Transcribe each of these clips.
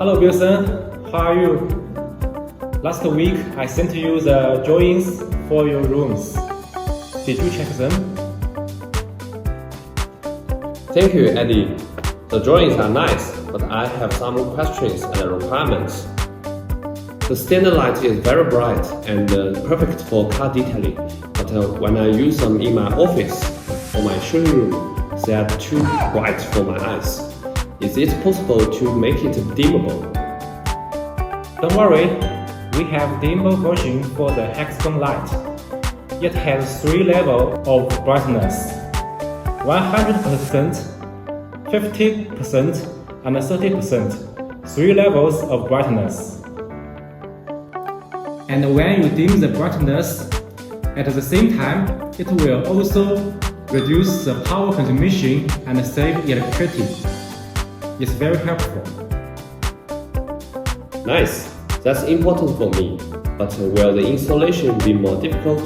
Hello Wilson, how are you? Last week I sent you the drawings for your rooms. Did you check them? Thank you, Eddie. The drawings are nice, but I have some questions and requirements. The standard light is very bright and perfect for car detailing, but when I use them in my office or my showroom, they are too bright for my eyes. Is it possible to make it dimmable? Don't worry, we have dimmable version for the Hexagon light. It has 3 levels of brightness: 100%, 50%, and 30%. 3 levels of brightness. And when you dim the brightness, at the same time, it will also reduce the power consumption and save electricity. It's very helpful. Nice, that's important for me. But will the installation be more difficult?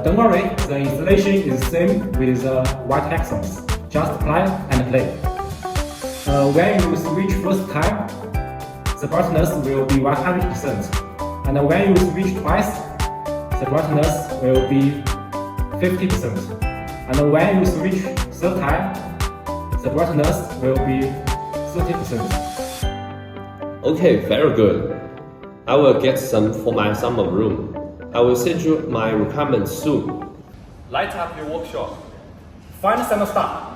Don't worry, the installation is the same with the white Hexagons. Just apply and play. When you switch first time, the brightness will be 100%. And when you switch twice, the brightness will be 50%. And when you switch third time, the brightness will be 30%. Okay, very good. I will get some for my summer room. I will send you my requirements soon. Light up your workshop. Find some star.